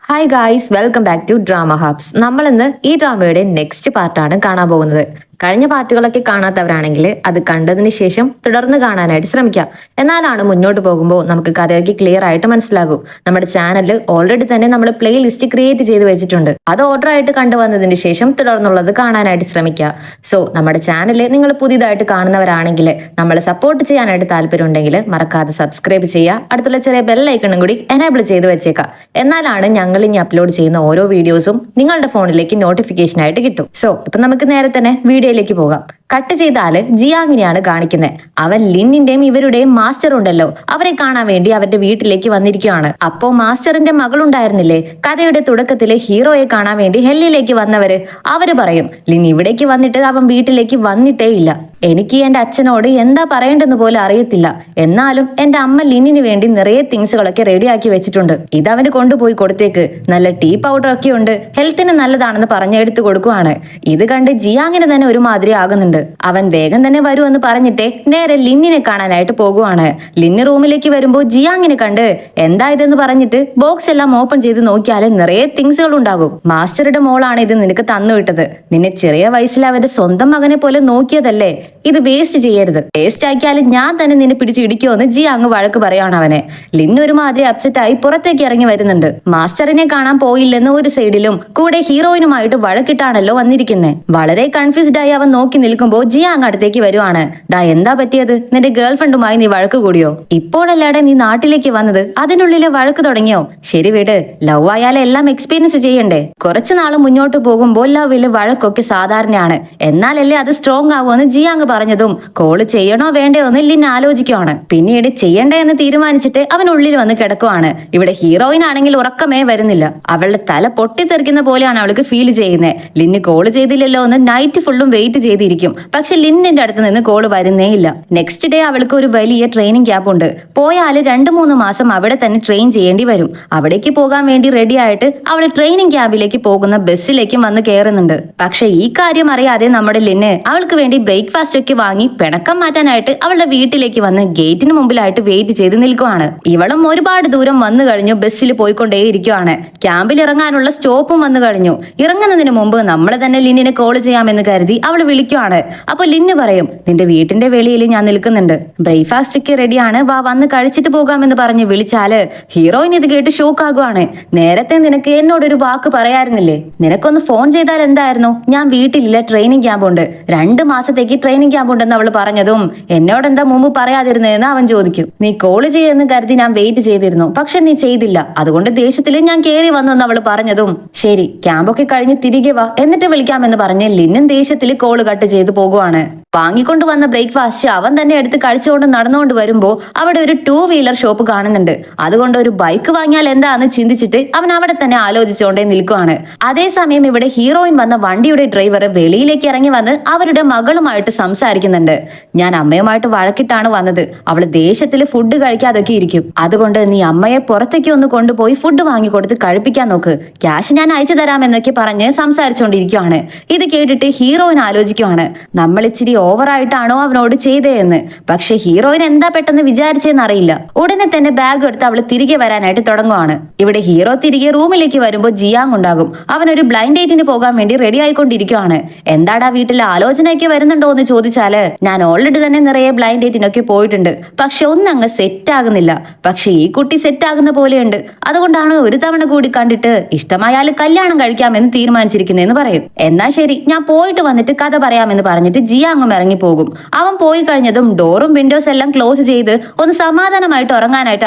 Hi guys, welcome back to drama hubs. നമ്മൾ ഇന്ന് ഈ ഡ്രാമയുടെ നെക്സ്റ്റ് പാർട്ടാണ് കാണാൻ പോകുന്നത്. കഴിഞ്ഞ പാർട്ടുകളൊക്കെ കാണാത്തവരാണെങ്കിൽ അത് കണ്ടതിന് ശേഷം തുടർന്ന് കാണാനായിട്ട് ശ്രമിക്കാം. എന്നാലാണ് മുന്നോട്ട് പോകുമ്പോൾ നമുക്ക് കഥയൊക്കെ ക്ലിയർ ആയിട്ട് മനസ്സിലാകും. നമ്മുടെ ചാനലിൽ ഓൾറെഡി തന്നെ നമ്മൾ പ്ലേ ലിസ്റ്റ് ക്രിയേറ്റ് ചെയ്ത് വെച്ചിട്ടുണ്ട്. അത് ഓർഡർ ആയിട്ട് കണ്ടുവന്നതിന് ശേഷം തുടർന്നുള്ളത് കാണാനായിട്ട് ശ്രമിക്കുക. സോ നമ്മുടെ ചാനൽ നിങ്ങൾ പുതിയതായിട്ട് കാണുന്നവരാണെങ്കിൽ നമ്മളെ സപ്പോർട്ട് ചെയ്യാനായിട്ട് താല്പര്യം ഉണ്ടെങ്കിൽ മറക്കാതെ സബ്സ്ക്രൈബ് ചെയ്യുക. അടുത്തുള്ള ചെറിയ ബെല്ലൈക്കണും കൂടി എനേബിൾ ചെയ്ത് വെച്ചേക്കാം. എന്നാലാണ് ഞങ്ങൾ ഇനി അപ്ലോഡ് ചെയ്യുന്ന ഓരോ വീഡിയോസും നിങ്ങളുടെ ഫോണിലേക്ക് നോട്ടിഫിക്കേഷൻ ആയിട്ട് കിട്ടും. സോ ഇപ്പൊ നമുക്ക് നേരെ തന്നെ വീഡിയോയിലേക്ക് പോകാം. കട്ട് ചെയ്താല് ജിയാങ്ങിനെയാണ് കാണിക്കുന്നത്. അവൻ ലിന്നിന്റെയും ഇവരുടെയും മാസ്റ്റർ ഉണ്ടല്ലോ, അവരെ കാണാൻ വേണ്ടി അവരുടെ വീട്ടിലേക്ക് വന്നിരിക്കുകയാണ്. അപ്പോ മാസ്റ്ററിന്റെ മകളുണ്ടായിരുന്നില്ലേ കഥയുടെ തുടക്കത്തില് ഹീറോയെ കാണാൻ വേണ്ടി ഹെല്ലിലേക്ക് വന്നവര്, അവര് പറയും ലിൻ ഇവിടേക്ക് വന്നിട്ട് അവൻ വീട്ടിലേക്ക് വന്നിട്ടേ ഇല്ല. എനിക്ക് എന്റെ അച്ഛനോട് എന്താ പറയേണ്ടെന്ന് പോലും അറിയത്തില്ല. എന്നാലും എന്റെ അമ്മ ലിന്നിന് വേണ്ടി നിറയെ തിങ്സുകളൊക്കെ റെഡിയാക്കി വെച്ചിട്ടുണ്ട്. ഇത് അവന് കൊണ്ടുപോയി കൊടുത്തേക്ക്. നല്ല ടീ പൗഡർ ഒക്കെ ഉണ്ട്, ഹെൽത്തിന് നല്ലതാണെന്ന് പറഞ്ഞെടുത്ത് കൊടുക്കുവാണ്. ഇത് കണ്ട് ജിയാങ്ങിന് തന്നെ ഒരുമാതിരി ആകുന്നുണ്ട്. അവൻ വേഗം തന്നെ വരുമെന്ന് പറഞ്ഞിട്ട് നേരെ ലിന്നിനെ കാണാനായിട്ട് പോകുവാണ്. ലിന്ന് റൂമിലേക്ക് വരുമ്പോൾ ജിയാങ്ങിനെ കണ്ട് എന്താ ഇതെന്ന് പറഞ്ഞിട്ട് ബോക്സ് എല്ലാം ഓപ്പൺ ചെയ്ത് നോക്കിയാൽ നിറയെ തിങ്സുകൾ ഉണ്ടാകും. മാസ്റ്ററുടെ മോളാണ് ഇത് നിനക്ക് തന്നുവിട്ടത്. നിന്നെ ചെറിയ വയസ്സിൽ അവന്റെ സ്വന്തം മകനെ പോലെ നോക്കിയതല്ലേ, ഇത് വേസ്റ്റ് ചെയ്യരുത്. വേസ്റ്റ് ആക്കിയാലും ഞാൻ തന്നെ നിന്നെ പിടിച്ച് ഇടിക്കുമെന്ന് ജിയാങ് വഴക്ക് പറയാണ് അവനെ. ലിന്ന് ഒരുമാതിരി അപ്സെറ്റ് ആയി പുറത്തേക്ക് ഇറങ്ങി വരുന്നുണ്ട്. മാസ്റ്ററിനെ കാണാൻ പോയില്ലെന്ന് ഒരു സൈഡിലും കൂടെ ഹീറോയിനുമായിട്ട് വഴക്കിട്ടാണല്ലോ വന്നിരിക്കുന്നത്. വളരെ കൺഫ്യൂസ്ഡ് ആയി അവൻ നോക്കി നിൽക്കുമ്പോൾ ജിയാങ് അടുത്തേക്ക് വരുവാണ്. ഡാ എന്താ പറ്റിയത്? നിന്റെ ഗേൾ ഫ്രണ്ടുമായി നീ വഴക്ക് കൂടിയോ? ഇപ്പോഴല്ലാടെ നീ നാട്ടിലേക്ക് വന്നത്, അതിനുള്ളിലെ വഴക്ക് തുടങ്ങിയോ? ശരി വിട്, ലവ് ആയാലും എല്ലാം എക്സ്പീരിയൻസ് ചെയ്യണ്ടേ. കുറച്ചു നാൾ മുന്നോട്ട് പോകുമ്പോൾ ലവില് വഴക്കൊക്കെ സാധാരണയാണ്. എന്നാലല്ലേ അത് സ്ട്രോങ് ആവുമെന്ന് ജിയാങ് പറഞ്ഞതും കോള് ചെയ്യണോ വേണ്ടയോ എന്ന് ലിൻ ആലോചിക്കുവാണ്. പിന്നീട് ചെയ്യണ്ടേ എന്ന് തീരുമാനിച്ചിട്ട് അവൻ ഉള്ളിൽ വന്ന് കിടക്കുവാണ്. ഇവിടെ ഹീറോയിൻ ആണെങ്കിൽ ഉറക്കമേ വരുന്നില്ല. അവളുടെ തല പൊട്ടിത്തെറിക്കുന്ന പോലെയാണ് അവൾക്ക് ഫീൽ ചെയ്യുന്നത്. ലിന്ന് കോള് ചെയ്തില്ലല്ലോ എന്ന് നൈറ്റ് ഫുള്ളും വെയിറ്റ് ചെയ്തിരിക്കും. പക്ഷെ ലിന്നിന്റെ അടുത്ത് നിന്ന് കോള് വരുന്നേ ഇല്ല. നെക്സ്റ്റ് ഡേ അവൾക്ക് ഒരു വലിയ ട്രെയിനിങ് ക്യാമ്പ് ഉണ്ട്. പോയാല് 2-3 മാസം അവിടെ തന്നെ ട്രെയിൻ ചെയ്യേണ്ടി വരും. അവിടേക്ക് പോകാൻ വേണ്ടി റെഡി ആയിട്ട് അവൾ ട്രെയിനിങ് ക്യാമ്പിലേക്ക് പോകുന്ന ബസ്സിലേക്കും വന്ന് കയറുന്നുണ്ട്. പക്ഷെ ഈ കാര്യം അറിയാതെ നമ്മുടെ ലിന്ന് അവൾക്ക് വേണ്ടി ബ്രേക്ക്ഫാസ്റ്റ് ഒക്കെ വാങ്ങി പിണക്കം മാറ്റാനായിട്ട് അവളുടെ വീട്ടിലേക്ക് വന്ന് ഗേറ്റിന് മുമ്പിലായിട്ട് വെയിറ്റ് ചെയ്ത് നിൽക്കുവാണ്. ഇവളും ഒരുപാട് ദൂരം വന്നു കഴിഞ്ഞു. ബസ്സിൽ പോയിക്കൊണ്ടേയിരിക്കുവാണ്. ക്യാമ്പിൽ ഇറങ്ങാനുള്ള സ്റ്റോപ്പും വന്നു കഴിഞ്ഞു. ഇറങ്ങുന്നതിന് മുമ്പ് നമ്മളെ തന്നെ ലിന്നിനെ കോൾ ചെയ്യാമെന്ന് കരുതി അവൾ വിളിക്കുവാണ്. അപ്പൊ ലിന്ന് പറയും, നിന്റെ വീട്ടിന്റെ വെളിയിൽ ഞാൻ നിൽക്കുന്നുണ്ട്, ബ്രേക്ക്ഫാസ്റ്റ് ഒക്കെ റെഡിയാണ്, വാ വന്ന് കഴിച്ചിട്ട് പോകാമെന്ന് പറഞ്ഞ് വിളിച്ചാല് ഹീറോയിൻ ഇത് കേട്ട് ഷോക്ക് ആകുവാണ്. നേരത്തെ നിനക്ക് എന്നോടൊരു വാക്ക് പറയായിരുന്നില്ലേ? നിനക്കൊന്ന് ഫോൺ ചെയ്താൽ എന്തായിരുന്നു? ഞാൻ വീട്ടിലില്ല, ട്രെയിനിങ് ക്യാമ്പ് ഉണ്ട്, 2 മാസത്തേക്ക് ട്രെയിനിങ് ക്യാമ്പ് ഉണ്ടെന്ന് അവൾ പറഞ്ഞതും എന്നോട് എന്താ മുമ്പ് പറയാതിരുന്നതെന്ന് അവൻ ചോദിക്കും. നീ കോള് ചെയ്യുമെന്ന് കരുതി ഞാൻ വെയിറ്റ് ചെയ്തിരുന്നു, പക്ഷെ നീ ചെയ്തില്ല, അതുകൊണ്ട് ദേഷ്യത്തിൽ ഞാൻ കേറി വന്നെന്ന് അവൾ പറഞ്ഞതും ശരി ക്യാമ്പൊക്കെ കഴിഞ്ഞ് തിരികെ വാ എന്നിട്ട് വിളിക്കാമെന്ന് പറഞ്ഞ് ലിന്നും ദേഷ്യത്തിൽ കോള് കട്ട് ചെയ്ത് പോകുവാണ്. വാങ്ങിക്കൊണ്ട് വന്ന ബ്രേക്ക്ഫാസ്റ്റ് അവൻ തന്നെ എടുത്ത് കഴിച്ചുകൊണ്ട് നടന്നുകൊണ്ട് വരുമ്പോൾ അവിടെ ഒരു 2 വീലർ ഷോപ്പ് കാണുന്നുണ്ട്. അതുകൊണ്ട് ഒരു ബൈക്ക് വാങ്ങിയാൽ എന്താന്ന് ചിന്തിച്ചിട്ട് അവൻ അവിടെ തന്നെ ആലോചിച്ചുകൊണ്ടേ നിൽക്കുവാണ്. അതേസമയം ഇവിടെ ഹീറോയിൻ വന്ന വണ്ടിയുടെ ഡ്രൈവർ വെളിയിലേക്ക് ഇറങ്ങി വന്ന് അവരുടെ മകളുമായിട്ട് സംസാരിക്കുന്നുണ്ട്. ഞാൻ അമ്മയുമായിട്ട് വഴക്കിട്ടാണ് വന്നത്, അവള് ദേഷ്യത്തിൽ ഫുഡ് കഴിക്കാതൊക്കെ ഇരിക്കും, അതുകൊണ്ട് നീ അമ്മയെ പുറത്തേക്ക് ഒന്ന് കൊണ്ടുപോയി ഫുഡ് വാങ്ങിക്കൊടുത്ത് കഴിപ്പിക്കാൻ നോക്ക്, ക്യാഷ് ഞാൻ അയച്ചു തരാമെന്നൊക്കെ പറഞ്ഞ് സംസാരിച്ചുകൊണ്ടിരിക്കുവാണ്. ഇത് കേട്ടിട്ട് ഹീറോയിൻ ആലോചിക്കുവാണ്, നമ്മൾ ഇച്ചിരി ഓവറായിട്ടാണോ അവനോട് ചെയ്തതെന്ന്. പക്ഷെ ഹീറോയിൻ എന്താ പെട്ടെന്ന് വിചാരിച്ചെന്ന് അറിയില്ല. ഉടനെ തന്നെ ബാഗ് എടുത്ത് അവള് തിരികെ വരാനായിട്ട് തുടങ്ങുവാണ്. ഇവിടെ ഹീറോ തിരികെ റൂമിലേക്ക് വരുമ്പോൾ ജിയാങ് ഉണ്ടാകും. അവനൊരു ബ്ലൈൻഡ് ഡേറ്റിന് പോകാൻ വേണ്ടി റെഡി ആയിക്കൊണ്ടിരിക്കുവാണ്. എന്താടാ വീട്ടിൽ ആലോചനയൊക്കെ വരുന്നുണ്ടോ എന്ന് ചോദിച്ചാല് ഞാൻ ഓൾറെഡി തന്നെ നിറയെ ബ്ലൈൻഡ് ഡേറ്റിനൊക്കെ പോയിട്ടുണ്ട്, പക്ഷെ ഒന്നങ്ങ് സെറ്റ് ആകുന്നില്ല. പക്ഷെ ഈ കുട്ടി സെറ്റ് ആകുന്ന പോലെയുണ്ട്, അതുകൊണ്ടാണ് ഒരു തവണ കൂടി കണ്ടിട്ട് ഇഷ്ടമായാല് കല്യാണം കഴിക്കാമെന്ന് തീരുമാനിച്ചിരിക്കുന്നതെന്ന് പറയും. എന്നാ ശരി, ഞാൻ പോയിട്ട് വന്നിട്ട് കഥ പറയാമെന്ന് പറഞ്ഞിട്ട് ജിയാങ് ഇറങ്ങി പോകും. അവൻ പോയി കഴിഞ്ഞതും ഡോറും വിൻഡോസ് എല്ലാം ക്ലോസ് ചെയ്ത് ഒന്ന് സമാധാനമായിട്ട് ഉറങ്ങാനായിട്ട്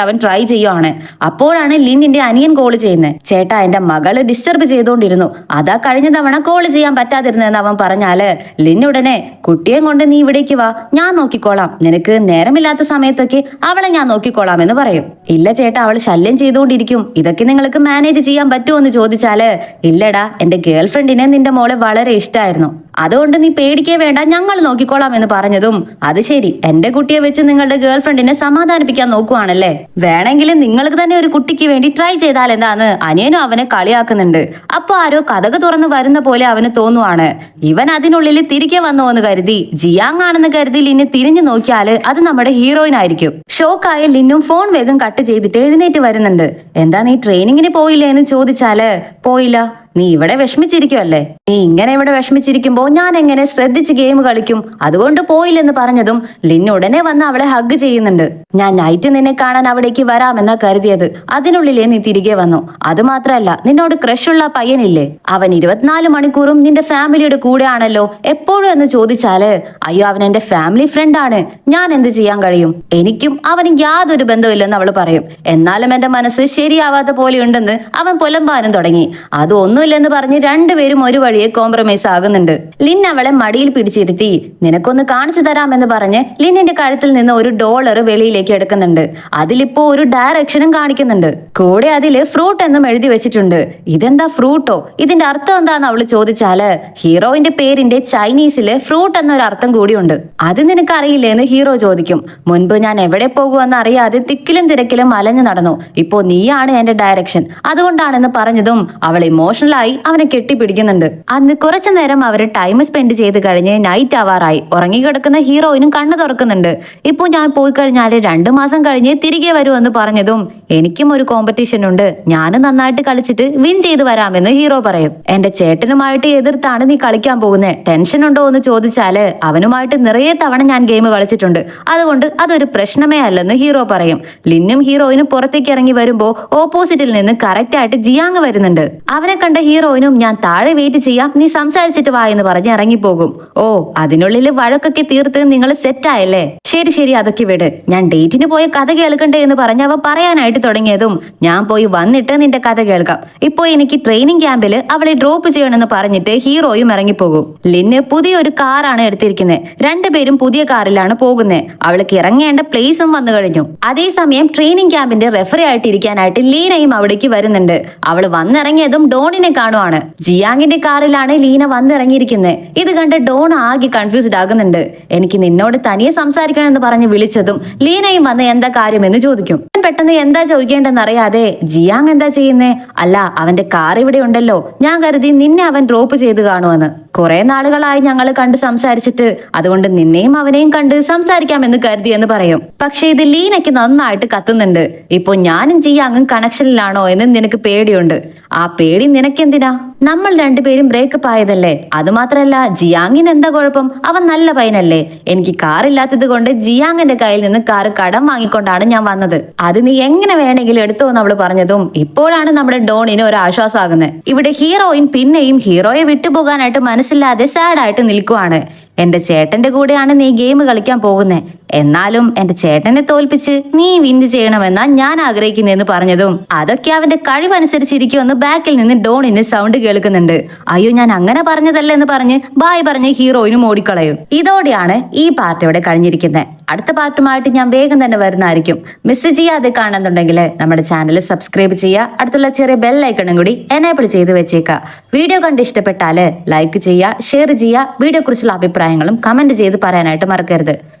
അവൻ ട്രൈ ചെയ്യുവാണ്. അപ്പോഴാണ് ലിന്നിന്റെ അനിയൻ കോള് ചെയ്യുന്നത്. ചേട്ടാ, എന്റെ മകള് ഡിസ്റ്റർബ് ചെയ്തോണ്ടിരുന്നു, അതാ കഴിഞ്ഞ തവണ കോള് ചെയ്യാൻ പറ്റാതിരുന്നതെന്ന് അവൻ പറഞ്ഞാല് ലിന്നുടനെ കുട്ടിയെ കൊണ്ട് നീ ഇവിടേക്ക് വാ, ഞാൻ നോക്കിക്കോളാം, നിനക്ക് നേരമില്ലാത്ത സമയത്തൊക്കെ അവളെ ഞാൻ നോക്കിക്കോളാം എന്ന് പറയും. ഇല്ല ചേട്ടാ, അവൾ ശല്യം ചെയ്തുകൊണ്ടിരിക്കും, ഇതൊക്കെ നിങ്ങൾക്ക് മാനേജ് ചെയ്യാൻ പറ്റുമോ എന്ന് ചോദിച്ചാല് ഇല്ലടാ, എന്റെ ഗേൾ ഫ്രണ്ടിനെ നിന്റെ മോളെ വളരെ ഇഷ്ടമായിരുന്നു, അതുകൊണ്ട് നീ പേടിക്കേ വേണ്ട, ഞങ്ങൾ നോക്കിക്കോളാം എന്ന് പറഞ്ഞതും അത് ശരി, എന്റെ കുട്ടിയെ വെച്ച് നിങ്ങളുടെ ഗേൾ ഫ്രണ്ടിനെ സമാധാനിപ്പിക്കാൻ നോക്കുവാണല്ലേ, വേണമെങ്കിൽ നിങ്ങൾക്ക് തന്നെ ഒരു കുട്ടിക്ക് വേണ്ടി ട്രൈ ചെയ്താൽ എന്താന്ന് അനിയനും അവനെ കളിയാക്കുന്നുണ്ട്. അപ്പൊ ആരോ കഥക് തുറന്നു വരുന്ന പോലെ അവന് തോന്നുവാണ്. ഇവൻ അതിനുള്ളിൽ തിരികെ വന്നു എന്ന് കരുതി ജിയാങ് ആണെന്ന് കരുതി ലിന്നെ തിരിഞ്ഞു നോക്കിയാല് അത് നമ്മുടെ ഹീറോയിൻ ആയിരിക്കും. ഷോക്കായ ലിന്നും ഫോൺ വേഗം കട്ട് ചെയ്തിട്ട് എഴുന്നേറ്റ് വരുന്നുണ്ട്. എന്താ നീ ട്രെയിനിങ്ങിന് പോയില്ലേ എന്ന് ചോദിച്ചാല് പോയില്ല, നീ ഇവിടെ വിഷമിച്ചിരിക്കുവല്ലേ, നീ ഇങ്ങനെ ഇവിടെ വിഷമിച്ചിരിക്കുമ്പോ ഞാൻ എങ്ങനെ ശ്രദ്ധിച്ച് ഗെയിം കളിക്കും, അതുകൊണ്ട് പോയില്ലെന്ന് പറഞ്ഞതും ലിൻ ഉടനെ വന്ന് അവളെ ഹഗ് ചെയ്യുന്നുണ്ട്. ഞാൻ നൈറ്റ് നിന്നെ കാണാൻ അവിടേക്ക് വരാമെന്നാ കരുതിയത്, അതിനുള്ളിലേ നീ തിരികെ വന്നു. അത് മാത്രല്ല, നിന്നോട് ക്രഷുള്ള പയ്യനില്ലേ, അവൻ 24 മണിക്കൂറും നിന്റെ ഫാമിലിയുടെ കൂടെ ആണല്ലോ എപ്പോഴും എന്ന് ചോദിച്ചാല് അയ്യോ അവൻ എന്റെ ഫാമിലി ഫ്രണ്ട് ആണ്, ഞാൻ എന്ത് ചെയ്യാൻ കഴിയും, എനിക്കും അവനും യാതൊരു ബന്ധമില്ലെന്ന് അവള് പറയും. എന്നാലും എന്റെ മനസ്സ് ശരിയാവാത്ത പോലെയുണ്ടെന്ന് അവൻ പുലമ്പാനും തുടങ്ങി. അത് ഒന്നുമില്ലെന്ന് പറഞ്ഞ് രണ്ടുപേരും ഒരു വഴിയെ കോംപ്രമൈസ് ആകുന്നുണ്ട്. ലിൻ അവളെ മടിയിൽ പിടിച്ചിരുത്തി നിനക്കൊന്ന് കാണിച്ചു തരാമെന്ന് പറഞ്ഞ് ലിന്നിന്റെ കഴുത്തിൽ നിന്ന് ഒരു ഡോളർ വെളിയിലേക്ക് എടുക്കുന്നുണ്ട്. അതിലിപ്പോ ഒരു ഡയറക്ഷനും കാണിക്കുന്നുണ്ട്. കൂടെ അതില് ഫ്രൂട്ട് എന്നും എഴുതി വെച്ചിട്ടുണ്ട്. ഇതെന്താ ഫ്രൂട്ടോ, ഇതിന്റെ അർത്ഥം എന്താന്ന് അവള് ചോദിച്ചാല് ഹീറോയിന്റെ പേരിന്റെ ചൈനീസില് ഫ്രൂട്ട് എന്നൊരു അർത്ഥം കൂടിയുണ്ട്. അത് നിനക്ക് അറിയില്ലേ എന്ന് ഹീറോ ചോദിക്കും. മുൻപ് ഞാൻ എവിടെ പോകുമെന്ന് അറിയാതെ തിക്കിലും തിരക്കിലും അലഞ്ഞു നടന്നു, ഇപ്പോ നീയാണ് എന്റെ ഡയറക്ഷൻ, അതുകൊണ്ടാണെന്ന് പറഞ്ഞതും അവൾ ഇമോഷണൽ ആയി അവനെ കെട്ടിപ്പിടിക്കുന്നുണ്ട്. അന്ന് കുറച്ചു നേരം അവര് ടൈം സ്പെൻഡ് ചെയ്ത് കഴിഞ്ഞ് നൈറ്റ് ആവാറായി. ഉറങ്ങിക്കിടക്കുന്ന ഹീറോയിനും കണ്ണു തുറക്കുന്നുണ്ട്. ഇപ്പൊ ഞാൻ പോയി കഴിഞ്ഞാല് 2 മാസം കഴിഞ്ഞ് തിരികെ വരുമെന്ന് പറഞ്ഞതും എനിക്കും ഒരു കോമ്പറ്റീഷൻ ഉണ്ട്, ഞാനും നന്നായിട്ട് കളിച്ചിട്ട് വിൻ ചെയ്ത് വരാമെന്ന് ഹീറോ പറയും. എന്റെ ചേട്ടനുമായിട്ട് എതിർത്താണ് നീ കളിക്കാൻ പോകുന്നത്, ടെൻഷൻ ഉണ്ടോ എന്ന് ചോദിച്ചാല് അവനുമായിട്ട് നിറയെ തവണ ഞാൻ ഗെയിം കളിച്ചിട്ടുണ്ട്, അതുകൊണ്ട് അതൊരു പ്രശ്നമേ അല്ലെന്ന് ഹീറോ പറയും. ലിന്നും ഹീറോയിനും പുറത്തേക്ക് ഇറങ്ങി വരുമ്പോ ഓപ്പോസിറ്റിൽ നിന്ന് കറക്റ്റ് ആയിട്ട് ജിയാങ് വരുന്നുണ്ട്. അവനെ കണ്ട ഹീറോയിനും ഞാൻ താഴെ വെയിറ്റ് ചെയ്യാം, നീ സംസാരിച്ചിട്ട് വാ എന്ന് പറഞ്ഞ് ഇറങ്ങിപ്പോകും. ഓ, അതിനുള്ളിൽ വഴക്കൊക്കെ തീർത്ത് നിങ്ങൾ സെറ്റ് ആയല്ലേ, ശരി ശരി അതൊക്കെ വിട്, ഞാൻ ഡേറ്റിന് പോയ കഥ കേൾക്കണ്ടേ എന്ന് പറഞ്ഞ് അവൻ പറയാനായിട്ട് തുടങ്ങിയതും ഞാൻ പോയി വന്നിട്ട് നിന്റെ കഥ കേൾക്കാം, ഇപ്പോ എനിക്ക് ട്രെയിനിങ് ക്യാമ്പിൽ അവളെ ഡ്രോപ്പ് ചെയ്യണമെന്ന് പറഞ്ഞിട്ട് ഹീറോയും ഇറങ്ങിപ്പോകും. ലിന്ന് പുതിയൊരു കാറാണ് എടുത്തിരിക്കുന്നത്. രണ്ടുപേരും പുതിയ കാറിലാണ് പോകുന്നത്. അവൾക്ക് ഇറങ്ങേണ്ട പ്ലേസും വന്നു കഴിഞ്ഞു. അതേസമയം ട്രെയിനിങ് ക്യാമ്പിന്റെ റെഫറി ആയിട്ട് ഇരിക്കാനായിട്ട് ലീനയും അവിടേക്ക് വരുന്നുണ്ട്. അവള് വന്നിറങ്ങിയതും ഡോണിനെ കാണുവാണ്. ജിയാങ്ങിന്റെ കാറിലാണ് ലീന വന്നിറങ്ങിയിരിക്കുന്നത്. ഇത് കണ്ട് ഡോൺ ആകെ കൺഫ്യൂസ്ഡ് ആകുന്നുണ്ട്. എനിക്ക് നിന്നോട് തനിയെ സംസാരിക്കണം എന്ന് പറഞ്ഞ് വിളിച്ചതും ലീനയും വന്ന് എന്താ കാര്യമെന്ന് ചോദിക്കും. പെട്ടെന്ന് എന്താ ചോദിക്കേണ്ടെന്ന് അറിയാതെ ജിയാങ് എന്താ ചെയ്യുന്നേ, അല്ല അവന്റെ കാർ ഇവിടെ ഉണ്ടല്ലോ, ഞാൻ കരുതി നിന്നെ അവൻ ഡ്രോപ്പ് ചെയ്ത് കാണുമെന്ന്. കുറെ നാളുകളായി ഞങ്ങൾ കണ്ട് സംസാരിച്ചിട്ട്, അതുകൊണ്ട് നിന്നെയും അവനെയും കണ്ട് സംസാരിക്കാമെന്ന് കരുതിയെന്ന് പറയും. പക്ഷെ ഇത് ലീനയ്ക്ക് നന്നായിട്ട് കത്തുന്നുണ്ട്. ഇപ്പൊ ഞാനും ജിയാങ്ങും കണക്ഷനിലാണോ എന്ന് നിനക്ക് പേടിയുണ്ട്. ആ പേടി നിനക്കെന്തിനാ, നമ്മൾ രണ്ടുപേരും ബ്രേക്കപ്പ് ആയതല്ലേ, അതുമാത്രല്ല ജിയാങ്ങിന് എന്താ കുഴപ്പം, അവൻ നല്ല പയ്യനല്ലേ. എനിക്ക് കാറില്ലാത്തത് കൊണ്ട് ജിയാങ്ങിന്റെ കയ്യിൽ നിന്ന് കാറ് കടം വാങ്ങിക്കൊണ്ടാണ് ഞാൻ വന്നത്, അത് നീ എങ്ങനെ വേണമെങ്കിലും എടുത്തോ എന്ന് അവള് പറഞ്ഞതും ഇപ്പോഴാണ് നമ്മുടെ ഡോണിന് ഒരു ആശ്വാസമാകുന്നത്. ഇവിടെ ഹീറോയിൻ പിന്നെയും ഹീറോയെ വിട്ടുപോകാനായിട്ട് മനസ്സില്ലാതെ സാഡായിട്ട് നിൽക്കുവാണ്. എന്റെ ചേട്ടന്റെ കൂടെയാണ് നീ ഗെയിം കളിക്കാൻ പോകുന്നേ, എന്നാലും എന്റെ ചേട്ടനെ തോൽപ്പിച്ച് നീ വിൻ ചെയ്യണമെന്നാ ഞാൻ ആഗ്രഹിക്കുന്നതെന്ന് പറഞ്ഞതും അതൊക്കെ അവന്റെ കഴിവനുസരിച്ചിരിക്കുമെന്ന് ബാക്കിൽ നിന്ന് ഡോണിന് സൗണ്ട് കേൾക്കുന്നുണ്ട്. അയ്യോ ഞാൻ അങ്ങനെ പറഞ്ഞതല്ല എന്ന് പറഞ്ഞ് ബായ് പറഞ്ഞ് ഹീറോയിനും ഓടിക്കളയും. ഇതോടെയാണ് ഈ പാർട്ട് ഇവിടെ കഴിഞ്ഞിരിക്കുന്നത്. അടുത്ത പാർട്ടുമായിട്ട് ഞാൻ വേഗം തന്നെ വരുന്നതായിരിക്കും. മിസ് ചെയ്യാതെ കാണുന്നുണ്ടെങ്കിൽ നമ്മുടെ ചാനൽ സബ്സ്ക്രൈബ് ചെയ്യുക, അടുത്തുള്ള ചെറിയ ബെൽ ഐക്കണും കൂടി എനേബിൾ ചെയ്ത് വെച്ചേക്കുക. വീഡിയോ കണ്ട് ഇഷ്ടപ്പെട്ടാല് ലൈക്ക് ചെയ്യുക, ഷെയർ ചെയ്യുക, വീഡിയോ കുറിച്ചുള്ള അഭിപ്രായങ്ങളും കമന്റ് ചെയ്ത് പറയാനായിട്ട് മറക്കരുത്.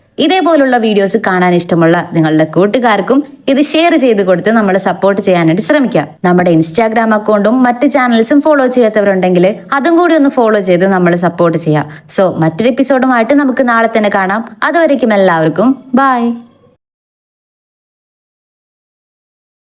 ഇതേപോലുള്ള വീഡിയോസ് കാണാൻ ഇഷ്ടമുള്ള നിങ്ങളുടെ കൂട്ടുകാർക്കും ഇത് ഷെയർ ചെയ്ത് കൊടുത്ത് നമ്മളെ സപ്പോർട്ട് ചെയ്യാനായിട്ട് ശ്രമിക്കുക. നമ്മുടെ ഇൻസ്റ്റാഗ്രാം അക്കൗണ്ടും മറ്റ് ചാനൽസും ഫോളോ ചെയ്യാത്തവരുണ്ടെങ്കിൽ അതും കൂടി ഒന്ന് ഫോളോ ചെയ്ത് നമ്മളെ സപ്പോർട്ട് ചെയ്യുക. സോ മറ്റൊരു എപ്പിസോഡുമായിട്ട് നമുക്ക് നാളെ തന്നെ കാണാം. അതുവരേക്കും എല്ലാവർക്കും ബൈ.